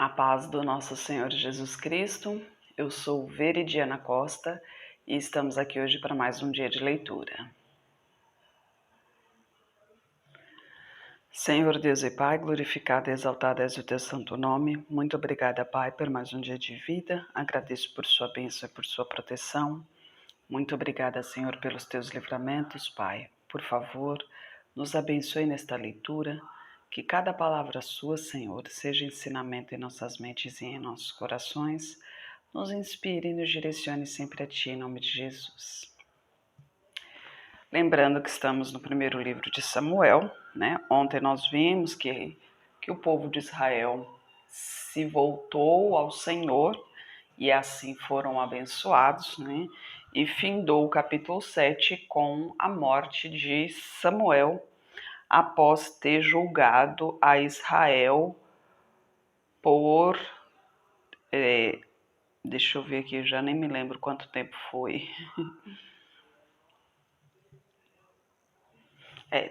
A paz do nosso Senhor Jesus Cristo. Eu sou Veridiana Costa e estamos aqui hoje para mais um dia de leitura. Senhor Deus e Pai, glorificado e exaltado és o teu santo nome. Muito obrigada, Pai, por mais um dia de vida. Agradeço por sua bênção e por sua proteção. Muito obrigada, Senhor, pelos teus livramentos, Pai. Por favor, nos abençoe nesta leitura. Que cada palavra sua, Senhor, seja ensinamento em nossas mentes e em nossos corações. Nos inspire e nos direcione sempre a Ti, em nome de Jesus. Lembrando que estamos no primeiro livro de Samuel, né? Ontem nós vimos que o povo de Israel se voltou ao Senhor e assim foram abençoados, né? E findou o capítulo 7 com a morte de Samuel, após ter julgado a Israel por... deixa eu ver aqui, eu já nem me lembro quanto tempo foi.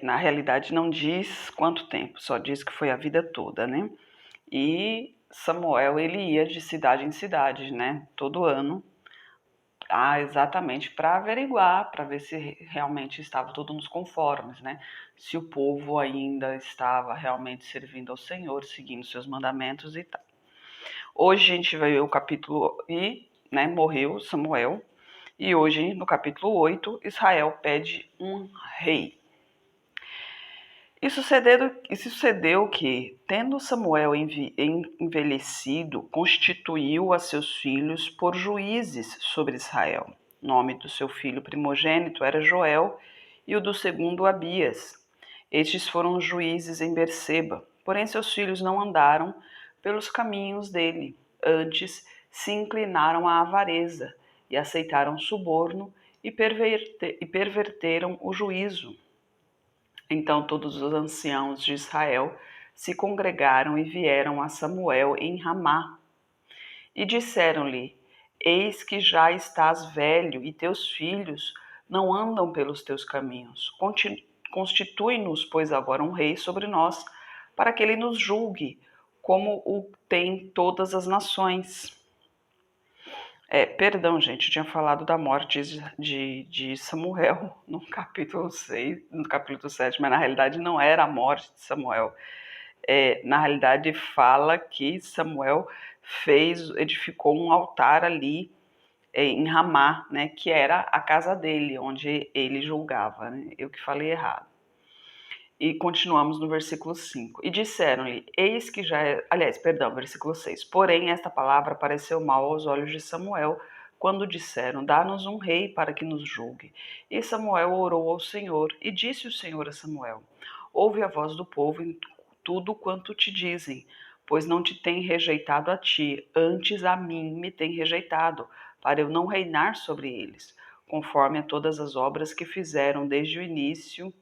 Na realidade não diz quanto tempo, só diz que foi a vida toda, né? E Samuel, ele ia de cidade em cidade, né? Todo ano, exatamente para averiguar, para ver se realmente estava tudo nos conformes, né? Se o povo ainda estava realmente servindo ao Senhor, seguindo seus mandamentos e tal. Hoje a gente vai ver o capítulo né, morreu Samuel, e hoje no capítulo 8, Israel pede um rei. E sucedeu que, tendo Samuel envelhecido, constituiu a seus filhos por juízes sobre Israel. O nome do seu filho primogênito era Joel e o do segundo Abias. Estes foram juízes em Berseba, porém seus filhos não andaram pelos caminhos dele, antes se inclinaram à avareza e aceitaram suborno e perverteram o juízo. Então todos os anciãos de Israel se congregaram e vieram a Samuel em Ramá. E disseram-lhe: Eis que já estás velho e teus filhos não andam pelos teus caminhos. Constitui-nos, pois, agora um rei sobre nós, para que ele nos julgue, como o tem todas as nações. Perdão, gente, eu tinha falado da morte de Samuel no capítulo 6, no capítulo 7, mas na realidade não era a morte de Samuel. Na realidade fala que Samuel edificou um altar ali em Ramá, né, que era a casa dele, onde ele julgava, né? Eu que falei errado. E continuamos no versículo 5. E disseram-lhe, eis que já é... Aliás, perdão, versículo 6. Porém, esta palavra pareceu mal aos olhos de Samuel, quando disseram, dá-nos um rei para que nos julgue. E Samuel orou ao Senhor, e disse o Senhor a Samuel, ouve a voz do povo em tudo quanto te dizem, pois não te tem rejeitado a ti, antes a mim me tem rejeitado, para eu não reinar sobre eles, conforme a todas as obras que fizeram desde o início,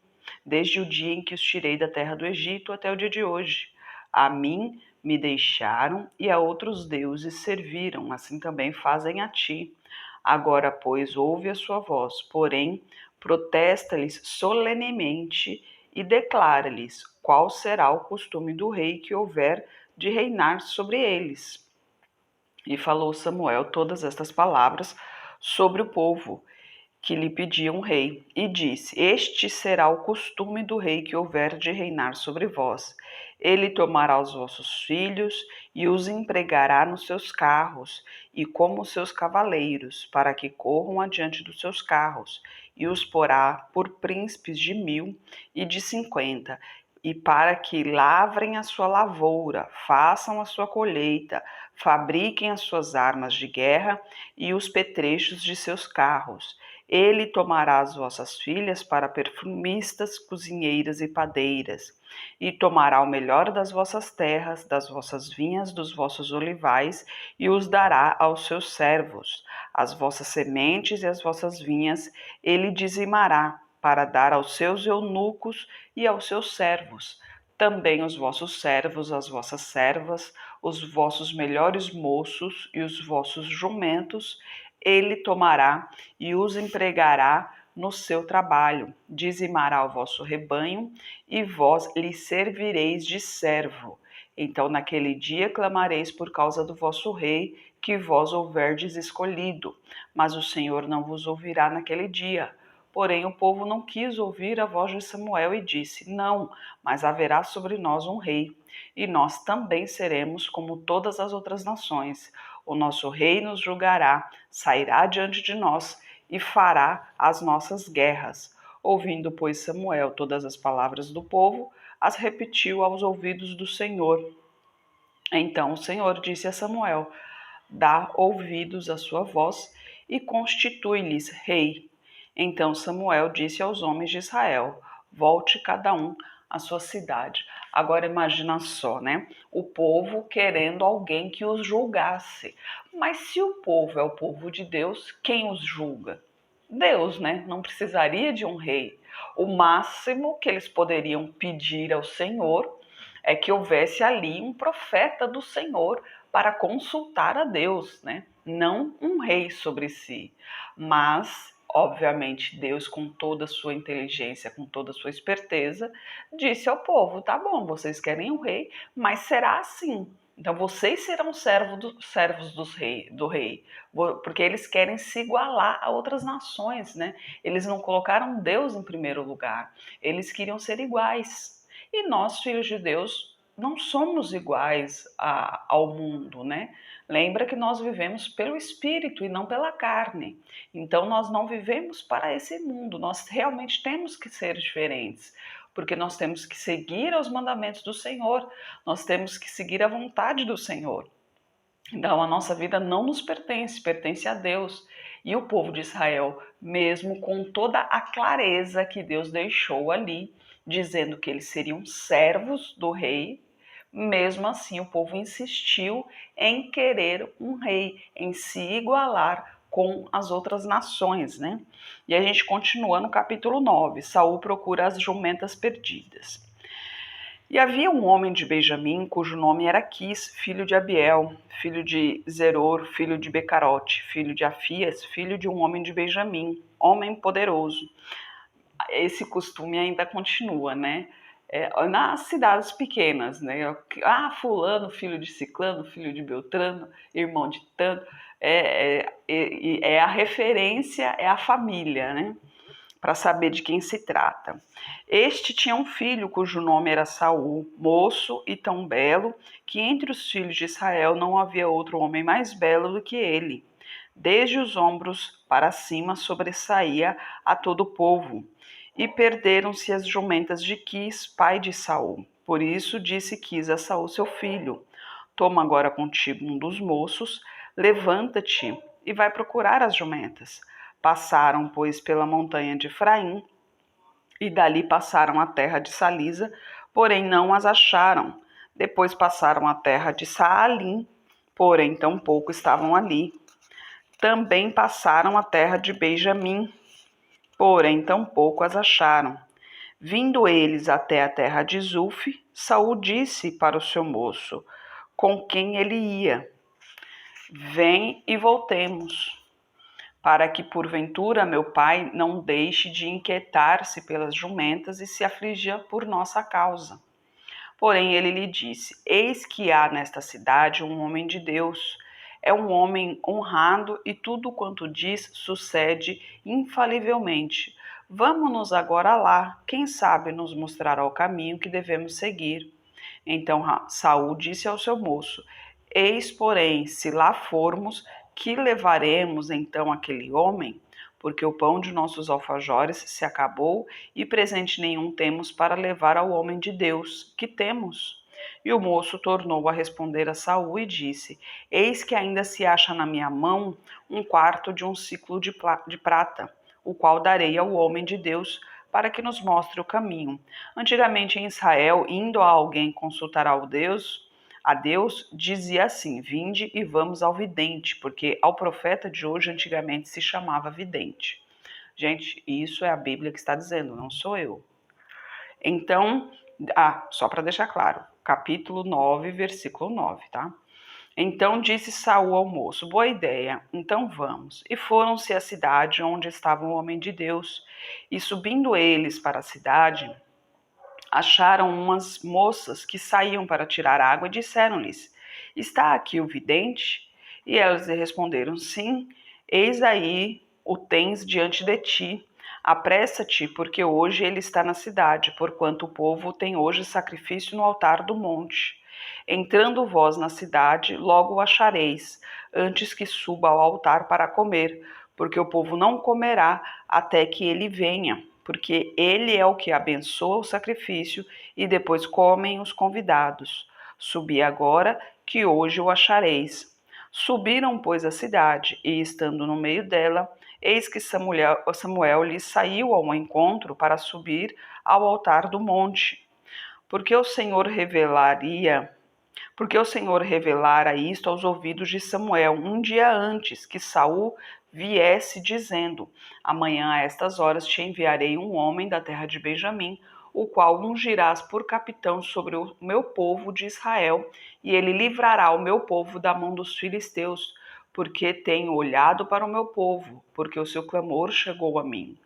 desde o dia em que os tirei da terra do Egito até o dia de hoje. A mim me deixaram e a outros deuses serviram, assim também fazem a ti. Agora, pois, ouve a sua voz, porém, protesta-lhes solenemente e declara-lhes qual será o costume do rei que houver de reinar sobre eles. E falou Samuel todas estas palavras sobre o povo, que lhe pedia um rei, e disse, este será o costume do rei que houver de reinar sobre vós. Ele tomará os vossos filhos e os empregará nos seus carros e como seus cavaleiros, para que corram adiante dos seus carros, e os porá por príncipes de 1000 e de 50, e para que lavrem a sua lavoura, façam a sua colheita, fabriquem as suas armas de guerra e os petrechos de seus carros. Ele tomará as vossas filhas para perfumistas, cozinheiras e padeiras, e tomará o melhor das vossas terras, das vossas vinhas, dos vossos olivais, e os dará aos seus servos. As vossas sementes e as vossas vinhas ele dizimará, para dar aos seus eunucos e aos seus servos. Também os vossos servos, as vossas servas, os vossos melhores moços e os vossos jumentos, ele tomará e os empregará no seu trabalho, dizimará o vosso rebanho, e vós lhe servireis de servo. Então naquele dia clamareis por causa do vosso rei, que vós houverdes escolhido, mas o Senhor não vos ouvirá naquele dia. Porém o povo não quis ouvir a voz de Samuel e disse: Não, mas haverá sobre nós um rei, e nós também seremos como todas as outras nações. O nosso rei nos julgará, sairá diante de nós e fará as nossas guerras. Ouvindo, pois, Samuel todas as palavras do povo, as repetiu aos ouvidos do Senhor. Então o Senhor disse a Samuel: Dá ouvidos à sua voz e constitui-lhes rei. Então Samuel disse aos homens de Israel: Volte cada um à sua cidade. Agora imagina só, né? O povo querendo alguém que os julgasse. Mas se o povo é o povo de Deus, quem os julga? Deus, né? Não precisaria de um rei. O máximo que eles poderiam pedir ao Senhor é que houvesse ali um profeta do Senhor para consultar a Deus, né? Não um rei sobre si. Mas, obviamente, Deus, com toda a sua inteligência, com toda a sua esperteza, disse ao povo: tá bom, vocês querem um rei, mas será assim. Então vocês serão servos do rei, porque eles querem se igualar a outras nações, né? Eles não colocaram Deus em primeiro lugar, eles queriam ser iguais. E nós, filhos de Deus, não somos iguais ao mundo, né? Lembra que nós vivemos pelo Espírito e não pela carne. Então nós não vivemos para esse mundo, nós realmente temos que ser diferentes, porque nós temos que seguir os mandamentos do Senhor, nós temos que seguir a vontade do Senhor. Então a nossa vida não nos pertence, pertence a Deus. E o povo de Israel, mesmo com toda a clareza que Deus deixou ali, dizendo que eles seriam servos do rei, mesmo assim o povo insistiu em querer um rei, em se igualar com as outras nações, né? E a gente continua no capítulo 9. Saul procura as jumentas perdidas. E havia um homem de Benjamim, cujo nome era Quis, filho de Abiel, filho de Zeror, filho de Becarote, filho de Afias, filho de um homem de Benjamim, homem poderoso. Esse costume ainda continua, né? Nas cidades pequenas, né? Ah, fulano, filho de ciclano, filho de beltrano, irmão de tanto. É a referência, é a família, né? Para saber de quem se trata. Este tinha um filho cujo nome era Saul, moço e tão belo, que entre os filhos de Israel não havia outro homem mais belo do que ele. Desde os ombros para cima sobressaía a todo o povo. E perderam-se as jumentas de Quis, pai de Saul. Por isso disse Quis a Saul, seu filho: Toma agora contigo um dos moços, levanta-te e vai procurar as jumentas. Passaram, pois, pela montanha de Efraim, e dali passaram a terra de Salisa, porém não as acharam. Depois passaram a terra de Saalim, porém tampouco estavam ali. Também passaram a terra de Benjamim, porém tampouco as acharam. Vindo eles até a terra de Zuf, Saul disse para o seu moço, com quem ele ia: Vem e voltemos, para que porventura meu pai não deixe de inquietar-se pelas jumentas e se afligir por nossa causa. Porém ele lhe disse: Eis que há nesta cidade um homem de Deus. É um homem honrado e tudo quanto diz sucede infalivelmente. Vamos-nos agora lá, quem sabe nos mostrará o caminho que devemos seguir. Então Saul disse ao seu moço: Eis, porém, se lá formos, que levaremos então aquele homem? Porque o pão de nossos alfajores se acabou e presente nenhum temos para levar ao homem de Deus. Que temos? E o moço tornou a responder a Saul e disse: Eis que ainda se acha na minha mão um quarto de um ciclo de prata, o qual darei ao homem de Deus para que nos mostre o caminho. Antigamente em Israel, indo a alguém consultar a Deus, dizia assim: Vinde e vamos ao vidente, porque ao profeta de hoje antigamente se chamava vidente. Gente, isso é a Bíblia que está dizendo, não sou eu. Então, só para deixar claro, capítulo 9, versículo 9, tá? Então disse Saul ao moço: Boa ideia, então vamos. E foram-se à cidade onde estava o homem de Deus. E subindo eles para a cidade, acharam umas moças que saíam para tirar água e disseram-lhes: Está aqui o vidente? E elas lhe responderam: Sim, eis aí o tens diante de ti. Apressa-te, porque hoje ele está na cidade, porquanto o povo tem hoje sacrifício no altar do monte. Entrando vós na cidade, logo o achareis, antes que suba ao altar para comer, porque o povo não comerá até que ele venha, porque ele é o que abençoa o sacrifício e depois comem os convidados. Subi agora, que hoje o achareis. Subiram, pois, à cidade, e estando no meio dela, eis que Samuel lhes saiu ao encontro para subir ao altar do monte. Porque o Senhor revelaria porque o Senhor revelara isto aos ouvidos de Samuel um dia antes que Saul viesse, dizendo: Amanhã a estas horas te enviarei um homem da terra de Benjamim, o qual ungirás por capitão sobre o meu povo de Israel, e ele livrará o meu povo da mão dos filisteus, porque tenho olhado para o meu povo, porque o seu clamor chegou a mim.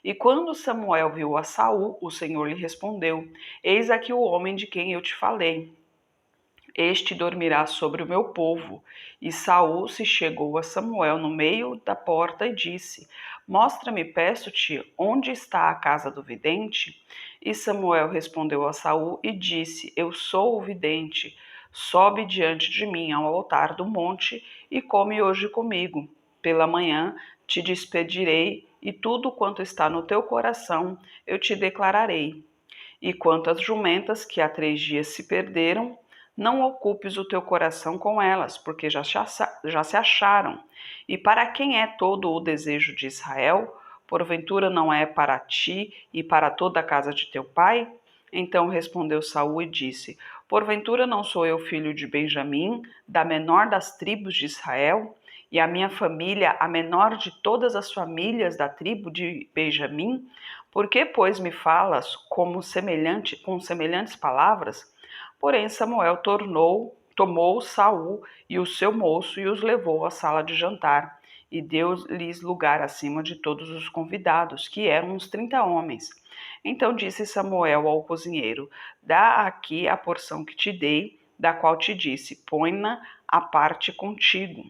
E quando Samuel viu a Saul, o Senhor lhe respondeu: Eis aqui o homem de quem eu te falei. Este dormirá sobre o meu povo. E Saul se chegou a Samuel no meio da porta e disse: Mostra-me, peço-te, onde está a casa do vidente? E Samuel respondeu a Saul e disse: Eu sou o vidente. Sobe diante de mim ao altar do monte e come hoje comigo. Pela manhã te despedirei e tudo quanto está no teu coração eu te declararei. E quanto às jumentas que há 3 dias se perderam, não ocupes o teu coração com elas, porque já se acharam. E para quem é todo o desejo de Israel? Porventura não é para ti e para toda a casa de teu pai? Então respondeu Saul e disse: Porventura não sou eu filho de Benjamim, da menor das tribos de Israel? E a minha família, a menor de todas as famílias da tribo de Benjamim? Por que, pois, me falas com semelhantes palavras? Porém, Samuel tomou Saul e o seu moço e os levou à sala de jantar, e deu-lhes lugar acima de todos os convidados, que eram uns 30 homens. Então disse Samuel ao cozinheiro: Dá aqui a porção que te dei, da qual te disse: Põe-na à parte contigo.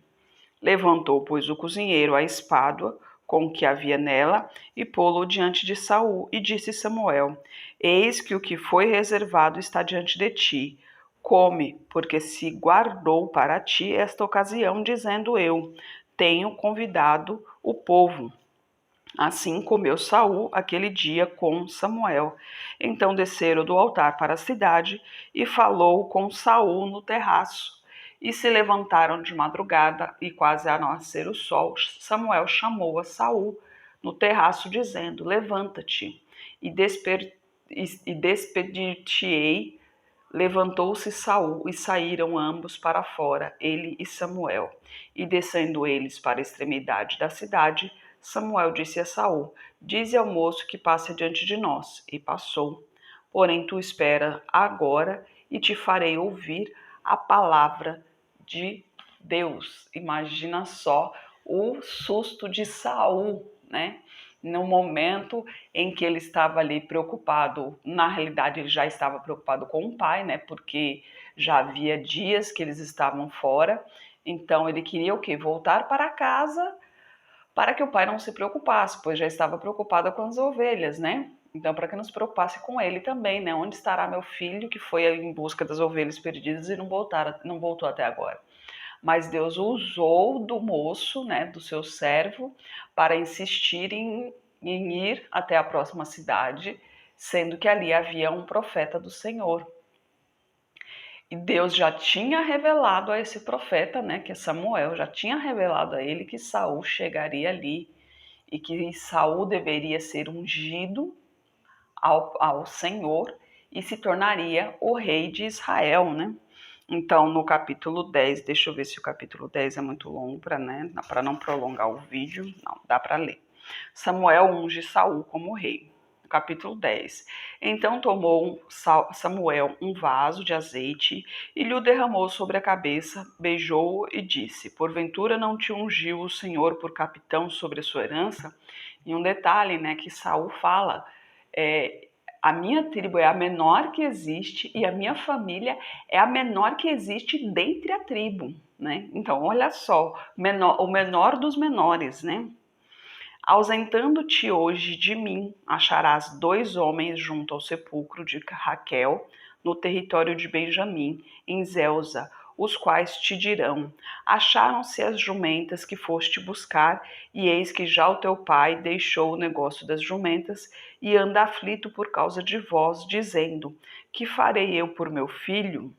Levantou, pois, o cozinheiro a espádua com o que havia nela e pô-lo diante de Saul, e disse Samuel: Eis que o que foi reservado está diante de ti. Come, porque se guardou para ti esta ocasião, dizendo eu: Tenho convidado o povo. Assim comeu Saul aquele dia com Samuel. Então desceram do altar para a cidade e falou com Saul no terraço. E se levantaram de madrugada e quase a nascer o sol, Samuel chamou a Saul no terraço dizendo: Levanta-te e despedir-te-ei. Levantou-se Saul e saíram ambos para fora, ele e Samuel. E descendo eles para a extremidade da cidade, Samuel disse a Saul: Dize ao moço que passe diante de nós. E passou. Porém, tu espera agora e te farei ouvir a palavra de Deus. Imagina só o susto de Saul, né? No momento em que ele estava ali preocupado, na realidade ele já estava preocupado com o pai, né? Porque já havia dias que eles estavam fora. Então ele queria o quê? Voltar para casa para que o pai não se preocupasse, pois já estava preocupada com as ovelhas, né? Então, para que não se preocupasse com ele também, né? Onde estará meu filho que foi em busca das ovelhas perdidas e não voltou até agora? Mas Deus usou do moço, né, do seu servo, para insistir em ir até a próxima cidade, sendo que ali havia um profeta do Senhor. E Deus já tinha revelado a esse profeta, né, que é Samuel, já tinha revelado a ele que Saul chegaria ali e que Saul deveria ser ungido ao Senhor e se tornaria o rei de Israel, né? Então, no capítulo 10, deixa eu ver se o capítulo 10 é muito longo para, né, não prolongar o vídeo, não, dá para ler. Samuel unge Saul como rei. Capítulo 10. Então tomou Samuel um vaso de azeite e lhe o derramou sobre a cabeça, beijou-o e disse: Porventura não te ungiu o Senhor por capitão sobre a sua herança? E um detalhe, né, que Saul fala, a minha tribo é a menor que existe e a minha família é a menor que existe dentre a tribo, né? Então, olha só, o menor dos menores, né? Ausentando-te hoje de mim, acharás 2 homens junto ao sepulcro de Raquel, no território de Benjamim, em Zelza, os quais te dirão: acharam-se as jumentas que foste buscar, e eis que já o teu pai deixou o negócio das jumentas e anda aflito por causa de vós, dizendo: que farei eu por meu filho?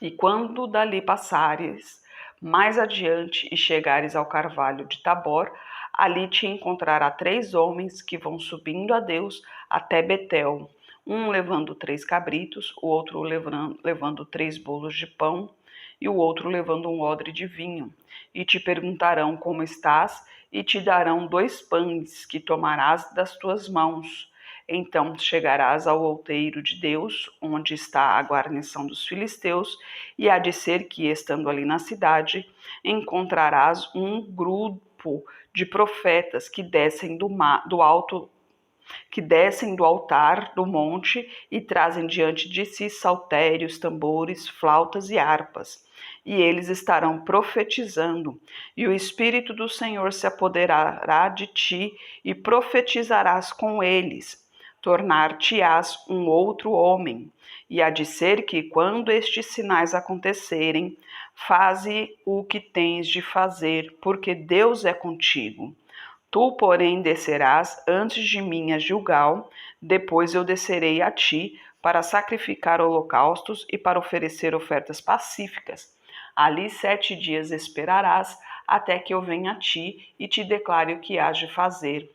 E quando dali passares mais adiante e chegares ao carvalho de Tabor, ali te encontrará 3 homens que vão subindo a Deus até Betel, um levando 3 cabritos, o outro levando 3 bolos de pão e o outro levando um odre de vinho. E te perguntarão como estás, e te darão 2 pães que tomarás das tuas mãos. Então chegarás ao outeiro de Deus, onde está a guarnição dos filisteus, e há de ser que, estando ali na cidade, encontrarás um grupo de profetas que descem do alto, que descem do altar do monte e trazem diante de si saltérios, tambores, flautas e harpas. E eles estarão profetizando, e o Espírito do Senhor se apoderará de ti, e profetizarás com eles. Tornar-te-ás um outro homem, e há de ser que, quando estes sinais acontecerem, faze o que tens de fazer, porque Deus é contigo. Tu, porém, descerás antes de mim a Gilgal, depois eu descerei a ti para sacrificar holocaustos e para oferecer ofertas pacíficas. Ali 7 dias esperarás, até que eu venha a ti e te declare o que hás de fazer.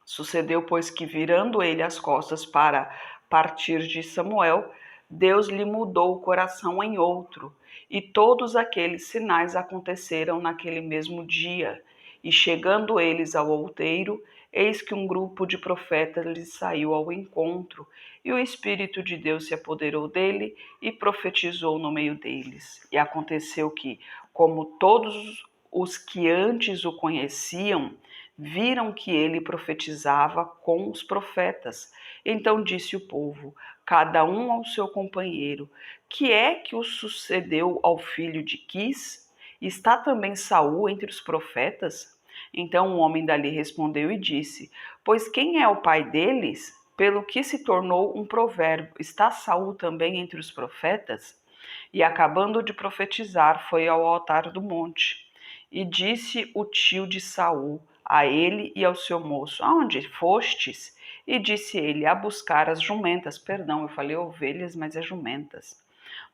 Sucedeu, pois, que, virando ele as costas para partir de Samuel, Deus lhe mudou o coração em outro, e todos aqueles sinais aconteceram naquele mesmo dia. E chegando eles ao outeiro, eis que um grupo de profetas lhes saiu ao encontro, e o Espírito de Deus se apoderou dele e profetizou no meio deles. E aconteceu que, como todos os que antes o conheciam, viram que ele profetizava com os profetas. Então disse o povo, cada um ao seu companheiro: que é que o sucedeu ao filho de Quis? Está também Saul entre os profetas? Então um homem dali respondeu e disse: pois quem é o pai deles? Pelo que se tornou um provérbio: está Saul também entre os profetas? E acabando de profetizar, foi ao altar do monte. E disse o tio de Saul a ele e ao seu moço: aonde fostes? E disse ele: a buscar as jumentas. Perdão, eu falei ovelhas, mas é jumentas.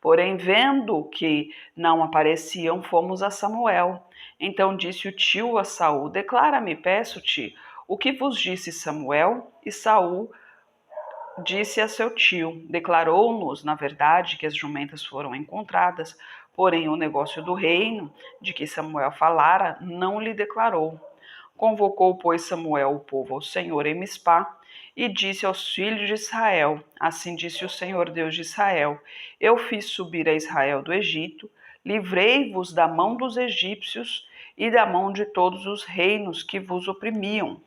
Porém, vendo que não apareciam, fomos a Samuel. Então disse o tio a Saul: declara-me, peço-te, o que vos disse Samuel? E Saul disse a seu tio: declarou-nos, na verdade, que as jumentas foram encontradas, porém o negócio do reino, de que Samuel falara, não lhe declarou. Convocou, pois, Samuel o povo ao Senhor em Mispá, e disse aos filhos de Israel: assim disse o Senhor Deus de Israel: eu fiz subir a Israel do Egito, livrei-vos da mão dos egípcios e da mão de todos os reinos que vos oprimiam.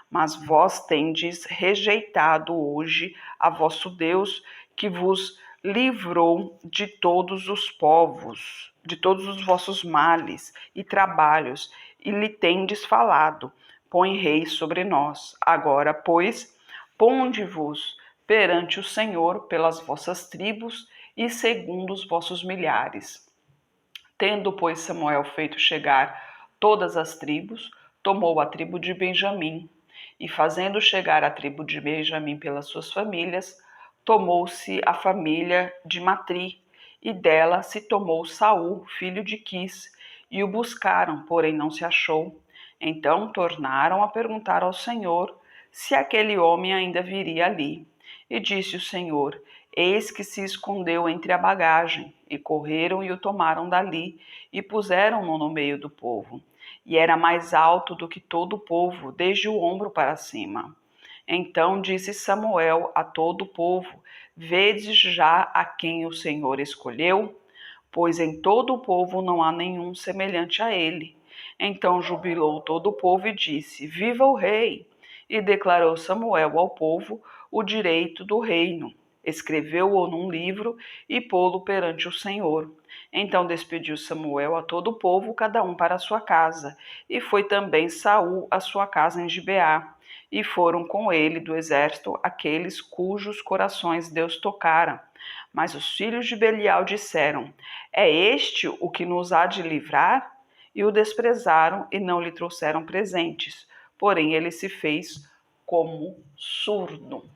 Mas vós tendes rejeitado hoje a vosso Deus, que vos livrou de todos os povos, de todos os vossos males e trabalhos, e lhe tendes falado: põe rei sobre nós. Agora, pois, ponde-vos perante o Senhor pelas vossas tribos e segundo os vossos milhares. Tendo, pois, Samuel feito chegar todas as tribos, tomou a tribo de Benjamim, e fazendo chegar a tribo de Benjamim pelas suas famílias, tomou-se a família de Matri, e dela se tomou Saul, filho de Quis, e o buscaram, porém não se achou. Então tornaram a perguntar ao Senhor se aquele homem ainda viria ali. E disse o Senhor: eis que se escondeu entre a bagagem. E correram e o tomaram dali, e puseram-no no meio do povo. E era mais alto do que todo o povo, desde o ombro para cima. Então disse Samuel a todo o povo: vedes já a quem o Senhor escolheu? Pois em todo o povo não há nenhum semelhante a ele. Então jubilou todo o povo e disse: viva o rei! E declarou Samuel ao povo o direito do reino. Escreveu-o num livro e pô-lo perante o Senhor. Então despediu Samuel a todo o povo, cada um para a sua casa, e foi também Saul à sua casa em Gibeá. E foram com ele do exército aqueles cujos corações Deus tocara. Mas os filhos de Belial disseram: É este o que nos há de livrar? E o desprezaram e não lhe trouxeram presentes. Porém, ele se fez como surdo.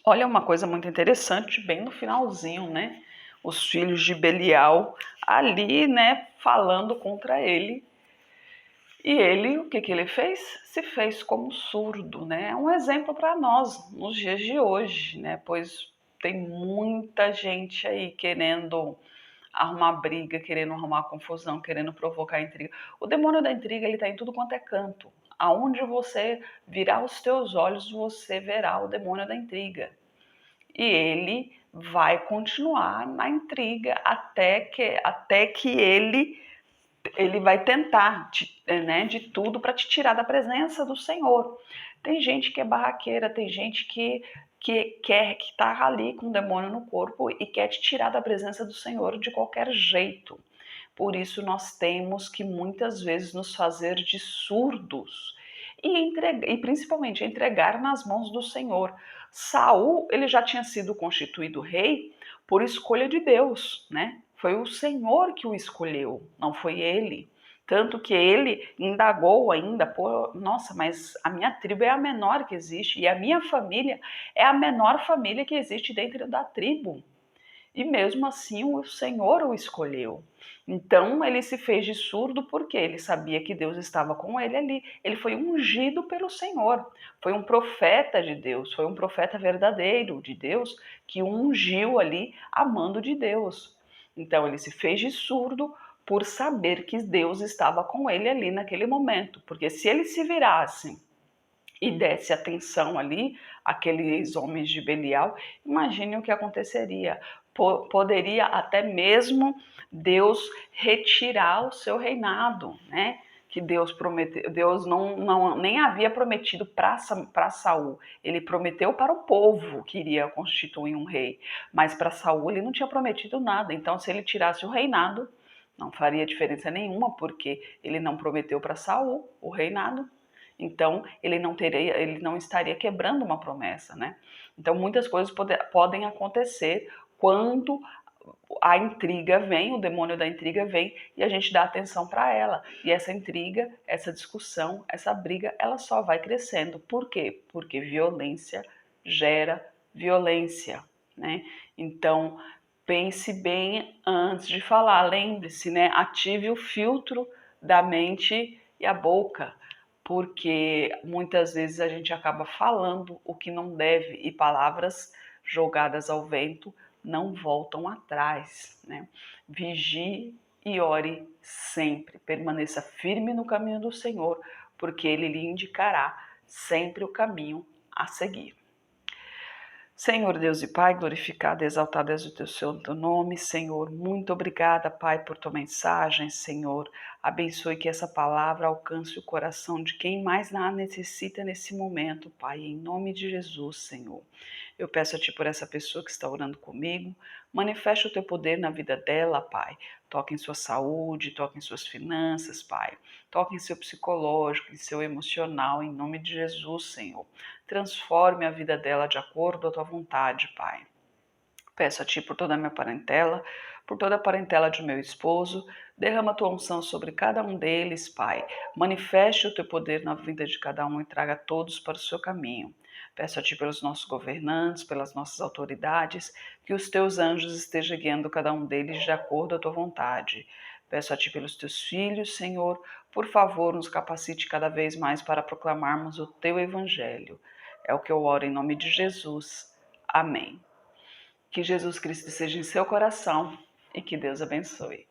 Olha uma coisa muito interessante, bem no finalzinho, né? Os filhos de Belial ali, né, falando contra ele. E ele, o que ele fez? Se fez como surdo, né? É um exemplo para nós nos dias de hoje, né? Pois tem muita gente aí querendo arrumar briga, querendo arrumar confusão, querendo provocar intriga. O demônio da intriga, ele está em tudo quanto é canto. Aonde você virar os teus olhos, você verá o demônio da intriga. E ele vai continuar na intriga até que ele vai tentar, né, de tudo para te tirar da presença do Senhor. Tem gente que é barraqueira, tem gente que está ali com o demônio no corpo e quer te tirar da presença do Senhor de qualquer jeito. Por isso nós temos que muitas vezes nos fazer de surdos e principalmente entregar nas mãos do Senhor. Saul, ele já tinha sido constituído rei por escolha de Deus, né? Foi o Senhor que o escolheu, não foi ele. Tanto que ele indagou ainda, pô, nossa, mas a minha tribo é a menor que existe e a minha família é a menor família que existe dentro da tribo. E mesmo assim o Senhor o escolheu. Então ele se fez de surdo porque ele sabia que Deus estava com ele ali. Ele foi ungido pelo Senhor, foi um profeta de Deus, foi um profeta verdadeiro de Deus que o ungiu ali a mando de Deus. Então ele se fez de surdo por saber que Deus estava com ele ali naquele momento, porque se ele se virasse e desse atenção ali àqueles homens de Belial, imagine o que aconteceria. Poderia até mesmo Deus retirar o seu reinado, né? Que Deus prometeu, Deus nem havia prometido para Saul. Ele prometeu para o povo que iria constituir um rei, mas para Saul ele não tinha prometido nada. Então, se ele tirasse o reinado, não faria diferença nenhuma, porque ele não prometeu para Saul o reinado. Então, ele não estaria quebrando uma promessa, né? Então, muitas coisas podem acontecer quando a intriga vem, o demônio da intriga vem e a gente dá atenção para ela. E essa intriga, essa discussão, essa briga, ela só vai crescendo. Por quê? Porque violência gera violência, né? Então, pense bem antes de falar. Lembre-se, né? Ative o filtro da mente e a boca, porque muitas vezes a gente acaba falando o que não deve e palavras jogadas ao vento não voltam atrás, né? Vigie e ore sempre, permaneça firme no caminho do Senhor, porque Ele lhe indicará sempre o caminho a seguir. Senhor Deus e Pai, glorificado e exaltado és o teu santo nome, Senhor. Muito obrigada, Pai, por tua mensagem, Senhor. Abençoe que essa palavra alcance o coração de quem mais a necessita nesse momento, Pai, em nome de Jesus, Senhor. Eu peço a Ti por essa pessoa que está orando comigo, manifeste o Teu poder na vida dela, Pai. Toque em sua saúde, toque em suas finanças, Pai. Toque em seu psicológico, em seu emocional, em nome de Jesus, Senhor. Transforme a vida dela de acordo com a Tua vontade, Pai. Peço a Ti por toda a minha parentela, por toda a parentela de meu esposo, derrama a Tua unção sobre cada um deles, Pai. Manifeste o Teu poder na vida de cada um e traga todos para o Seu caminho. Peço a Ti pelos nossos governantes, pelas nossas autoridades, que os Teus anjos estejam guiando cada um deles de acordo com a Tua vontade. Peço a Ti pelos Teus filhos, Senhor, por favor, nos capacite cada vez mais para proclamarmos o Teu Evangelho. É o que eu oro em nome de Jesus. Amém. Que Jesus Cristo seja em seu coração e que Deus abençoe.